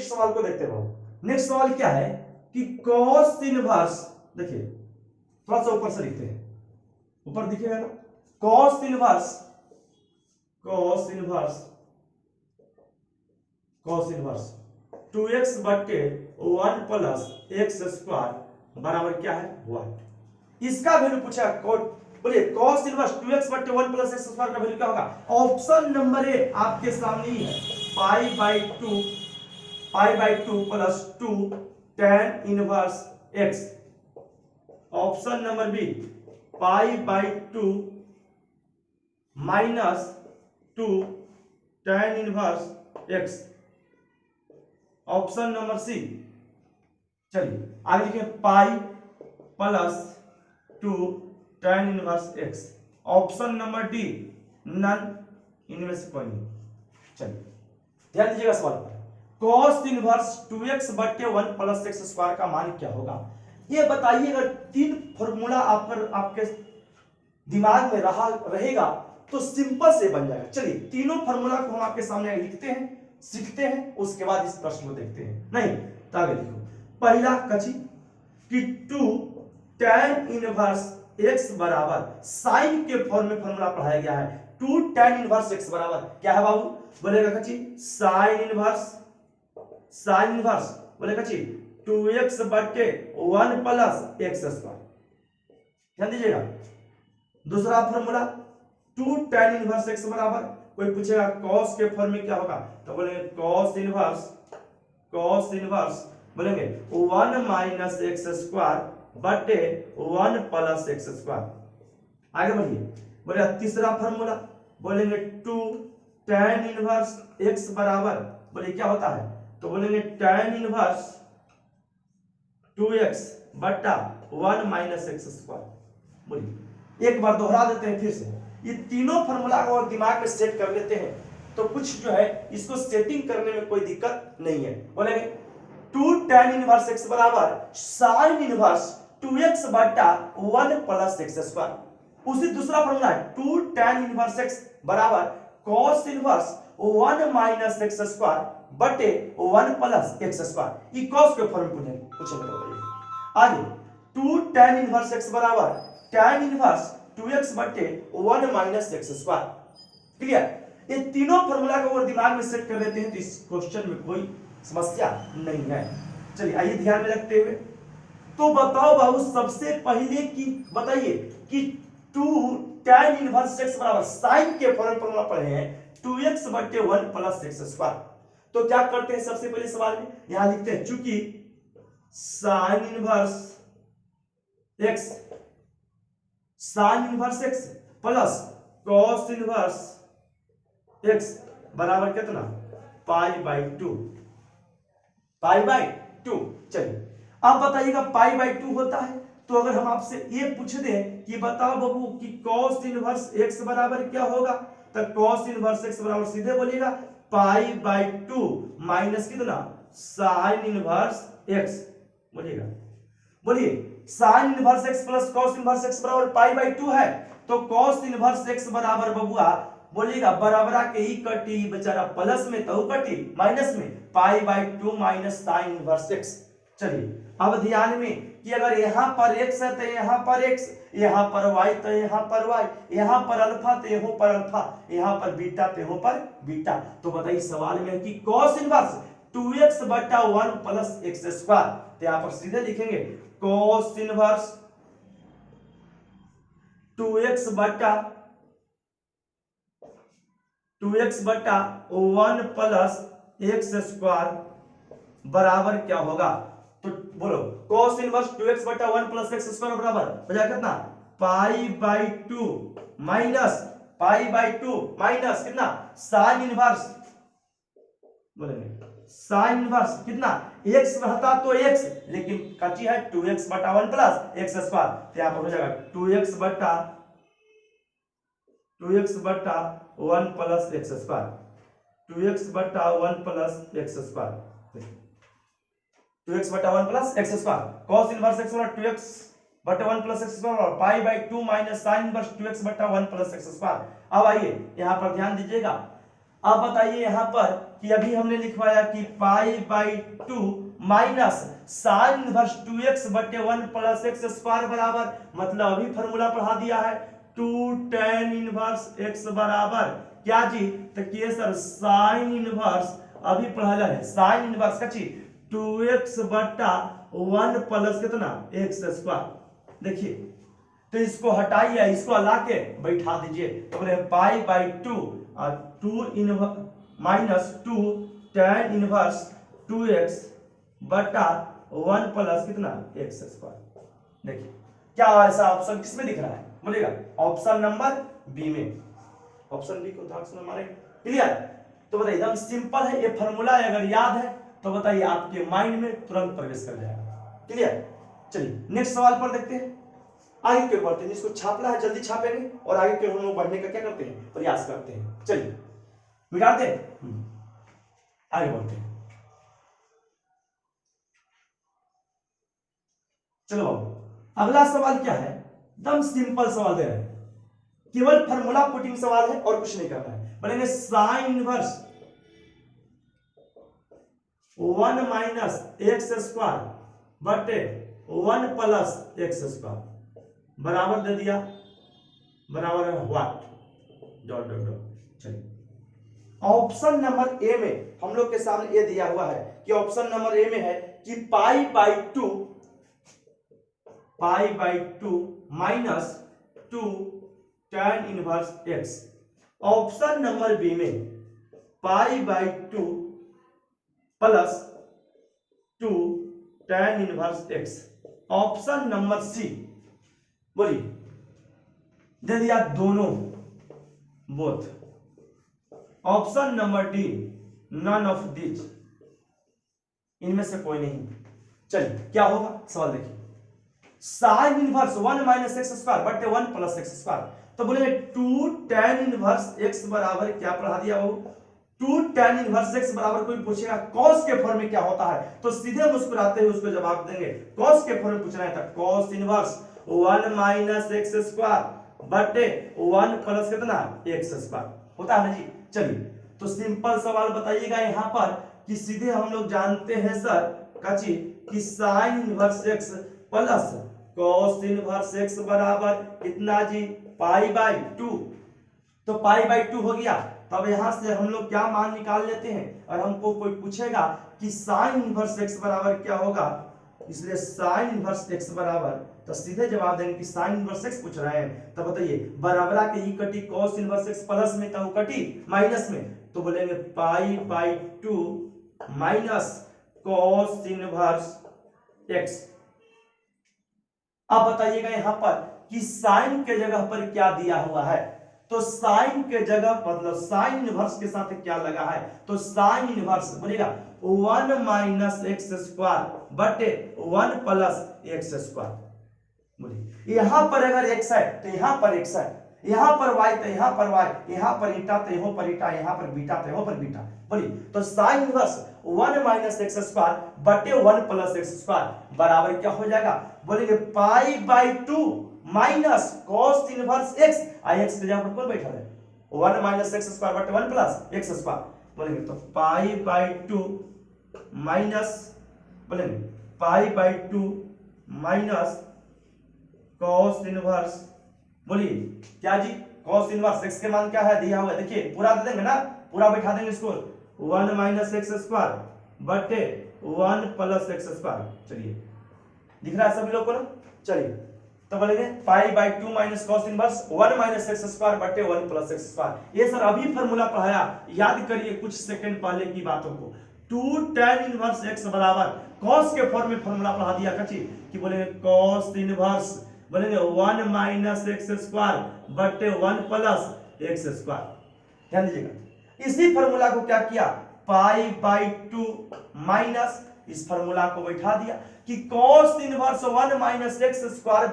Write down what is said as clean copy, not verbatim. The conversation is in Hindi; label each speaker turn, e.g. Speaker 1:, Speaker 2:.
Speaker 1: नेक्स्ट सवाल को देखते रहो। नेक्स्ट सवाल क्या है कि कॉस इनवर्स, देखिए थोड़ा सा ऊपर से लिखते हैं, ऊपर दिखेगा ना, cos inverse, cos inverse, cos inverse 2x बटे 1 प्लस एक्स स्क्वायर बराबर क्या है 1। इसका वैल्यू पूछा, बोलिए कॉस इनवर्स 2x बटे 1 प्लस एक्स स्क्वायर का वैल्यू क्या होगा। ऑप्शन नंबर ए आपके सामने ही है, pi by 2 plus 2 tan inverse x। Option number B pi by 2 minus 2 tan inverse x। Option number C, चलिए आगे लिखिए pi plus 2 tan inverse x। Option number D none, इनमें से कोई नहीं। चलिए ध्यान दीजिएगा सवाल पर, cos इनवर्स 2x बटे 1 प्लस एक्स स्क्वायर का मान क्या होगा। ये बताइए, अगर तीन फॉर्मूला आपके दिमाग में रहेगा तो सिंपल से बन जाएगा। चलिए तीनों फॉर्मूला को हम आपके सामने लिखते हैं, सीखते हैं, उसके बाद इस प्रश्न को देखते हैं। नहीं तो आगे लिखो, पहला कची कि 2 tan इनवर्स x बराबर साइन के फॉर्म में फॉर्मूला पढ़ाया गया है। 2 tan इनवर्स x बराबर क्या है बाबू, बोलेगा कची साइन इनवर्स, साइन इनवर्स बोलेगा कची 2x बटे 1 प्लस एक्स स्क्वायर। ध्यान दीजिएगा, दूसरा फॉर्मूला 2 tan इनवर्स x बराबर, कोई पूछेगा cos के फॉर्म में क्या होगा तो बोलेंगे cos इनवर्स, cos इनवर्स बोलेंगे 1 माइनस एक्स स्क्वायर बटे 1 प्लस एक्स स्क्वायर। आगे बढ़िए, बोले तीसरा फॉर्मूला बोलेंगे 2 tan इनवर्स x बराबर, बोले क्या होता है तो बोलेंगे tan इनवर्स 2x बटा 1 माइनस एक्स स्क्वायर। बोलिए एक बार दोहरा देते हैं फिर से, ये तीनों फॉर्मूला को दिमाग में सेट कर लेते हैं तो कुछ जो है इसको सेटिंग करने में कोई दिक्कत नहीं है। बोलेंगे 2 tan इनवर्स x बराबर sin इनवर्स 2x बटा 1 प्लस एक्स स्क्वायर। उसी दूसरा फॉर्मूला है 2 tan इनवर्स x बराबर cos inverse 1 minus x square बटे 1 प्लस एक्स स्क्वायर। ये cos के फॉर्म में पूछेंगे। आगे 2 tan इनवर्स x बराबर tan इनवर्स 2x बटे 1 माइनस एक्स स्क्वायर। क्लियर, ये तीनों फॉर्मूला को अगर दिमाग में सेट कर लेते हैं तो इस क्वेश्चन में कोई समस्या नहीं है। चलिए आइए ध्यान में रखते हुए, तो बताओ बाबू सबसे पहले की बताइए कि 2 tan इनवर्स x बराबर साइन के फॉर्मूला पढ़े हैं 2x बटे 1 प्लस एक्स स्क्वायर। तो क्या करते हैं सबसे पहले सवाल में यहां लिखते हैं, चूंकि sine inverse x, sine inverse x plus cos inverse x बराबर कितना पाई बाई 2, पाई बाई 2। चलिए अब बताइएगा पाई बाई 2 होता है तो अगर हम आपसे ये पूछ दें कि बताओ बाबू कि cos इनवर्स x बराबर क्या होगा, तो cos इनवर्स x बराबर सीधे बोलिएगा पाई बाई 2 माइनस कितना साइन इनवर्स x। बोलिएगा, बोलिए sine inverse x plus cos inverse x बराबर पाई बाई 2 है तो cos इनवर्स x बराबर बबुआ बोलिएगा बराबरा के ही कटी बेचारा प्लस में तो कटी माइनस में pi by 2 minus sine inverse x। चलिए अब ध्यान में कि अगर यहां पर x है तो यहां पर x, यहां पर y तो यहां पर y, यहां पर अल्फा तो यहां पर अल्फा, यहां पर बीटा तो यहां पर बीटा। तो बताइए सवाल में है कि cos इनवर्स 2x बटा 1 प्लस एक्स स्क्वायर, तो यहां पर सीधे लिखेंगे cos इनवर्स 2x बटा 1 प्लस एक्स स्क्वायर बराबर क्या होगा। तो बोलो cos इनवर्स 2x बटा 1 प्लस एक्स स्क्वायर बराबर हो जाएगा कितना पाई by 2 minus pi by 2 minus कितना साइन इनवर्स, बोलेंगे साइन इनवर्स कितना x रहता तो x, लेकिन कची है 2x बटा 1 प्लस एक्स स्क्वायर, तो यहां पर हो जाएगा 2x बटा 1 प्लस एक्स स्क्वायर, 2x बटा 1 प्लस एक्स स्क्वायर, 2x बटा 1 plus x square cos inverse x बराबर 2x बटा 1 प्लस एक्स स्क्वायर और पाई by 2 minus sine inverse 2x बटा 1 प्लस एक्स स्क्वायर। अब आइए यहां पर ध्यान दीजिएगा, अब बताइए यहां पर कि अभी हमने लिखवाया कि pi by 2 minus sine inverse 2x बटे 1 प्लस एक्स स्क्वायर बराबर, मतलब अभी फॉर्मूला पढ़ा दिया है 2 tan इनवर्स x बराबर क्या जी, तो कि सर साइन इनवर्स अभी पढ़ा है साइन इनवर्स का चीज 2x बटा 1 प्लस कितना x स्क्वायर। देखिए तो इसको हटाइए, इसको हटा के बैठा दीजिए, तो बोले पाई बाई 2 और 2 inverse minus 2 tan inverse 2x बटा 1 प्लस कितना x स्क्वायर। देखिए क्या ऐसा ऑप्शन किसमें दिख रहा है, बोलेगा ऑप्शन नंबर बी में, ऑप्शन बी को ध्यान से मारे। क्लियर, तो बताइए एकदम सिंपल है, ये फॉर्मूला अगर याद है तो बताइए आपके माइंड में तुरंत प्रवेश कर जाएगा। क्लियर, चलिए नेक्स्ट सवाल पर देखते हैं, आगे क्यों बढ़ते हैं, इसको छापना है जल्दी छापेंगे और आगे क्यों हम लोग बढ़ने का क्या करते हैं प्रयास करते हैं। चलिए मिटाते हैं, आगे बढ़ते हैं। चलो अगला सवाल क्या है, एकदम सिंपल सवाल दे रहे हैं, केवल फॉर्मूला पुटिंग सवाल है और कुछ नहीं करना है। बोलेंगे sign inverse 1 minus x square बटे 1 प्लस एक्स स्क्वायर बराबर दे दिया, बराबर है व्हाट डॉट डॉट डॉट। चलिए ऑप्शन नंबर ए में हम लोग के सामने ये दिया हुआ है कि ऑप्शन नंबर ए में है कि pi by two minus 2 tan inverse x। Option number B में pi by 2 plus 2 tan inverse x। Option number C बोलिए दे दिया दोनों both. Option number D none of this, इनमें से कोई नहीं। चलिए क्या होगा सवाल देखिए, sine inverse 1 minus x square बटे 1 प्लस एक्स स्क्वायर, तो बोले 2 tan इनवर्स x बराबर क्या पढ़ा दिया वो 2 tan इनवर्स x बराबर, कोई पूछेगा cos के फॉर्म में क्या होता है तो सीधे मुस्कुराते हुए उसको जवाब देंगे। cos के फॉर्म में पूछ रहा है तो cos inverse 1 minus x square बटे 1 प्लस कितना एक्स स्क्वायर होता है ना जी। चलिए तो सिंपल सवाल बताइएगा यहाँ पर कि सीधे हम लोग जानते हैं सर कची कि sine inverse x plus cos inverse x बराबर कितना जी पाई बाई 2, तो पाई बाई 2 हो गया। तब यहां से हम लोग क्या मान निकाल लेते हैं, और हमको कोई पूछेगा कि साइन इनवर्स x बराबर क्या होगा, इसलिए साइन इनवर्स x बराबर, तो सीधे जवाब देंगे कि साइन इनवर्स x पूछ रहे हैं। तो बताइए बराबरा के ई कटी cos इनवर्स x प्लस में तो कटी माइनस में, तो बोलेंगे पाई by 2 minus cos inverse x। अब बताइएगा यहां पर कि साइन के जगह पर क्या दिया हुआ है, तो साइन के जगह मतलब साइन इनवर्स के साथ क्या लगा है, तो साइन इनवर्स बोलिएगा 1 माइनस एक्स स्क्वायर बटे 1 प्लस एक्स स्क्वायर। बोलिए यहां पर अगर x है तो यहां पर x है, यहां पर y तो यहां पर y, यहां पर ईटा तो यहां पर ईटा, यहां पर बीटा तो यहां पर बीटा। बोलिए तो sign inverse 1 minus x square बटे 1 प्लस एक्स स्क्वायर बराबर क्या हो जाएगा, बोलेंगे पाई by 2 minus cos inverse x, x के जगह पर कौन बैठा है 1 माइनस एक्स स्क्वायर बटे 1 प्लस एक्स स्क्वायर, बोलेंगे तो पाई बाई 2 माइनस, बोलेंगे पाई बाई 2 माइनस cos इनवर्स, बोलिए क्या जी cos इनवर्स x के मान क्या है दिया हुआ है, देखिए पूरा दे देंगे ना, पूरा बैठा देंगे इसको 1 माइनस एक्स स्क्वायर बटे 1 प्लस एक्स स्क्वायर। चलिए दिख रहा है सभी लोग को ना। चलिए तो बोलेंगे पाई by 2 minus cos inverse 1 minus x square बटे 1 प्लस एक्स स्क्वायर। ये सर अभी फार्मूला पढ़ाया, याद करिए कुछ सेकंड पहले की बातों को। 2 tan इनवर्स x बराबर cos के फॉर्म में फार्मूला पढ़ा दिया कची कि बोलेंगे cos इनवर्स, बोलेंगे 1 माइनस एक्स स्क्वायर बटे 1 प्लस एक्स स्क्वायर। ध्यान दीजिएगा इसी फार्मूला को क्या किया पाई बाई 2 माइनस, इस फार्मूला को बैठा दिया कि cos inverse 1 minus x square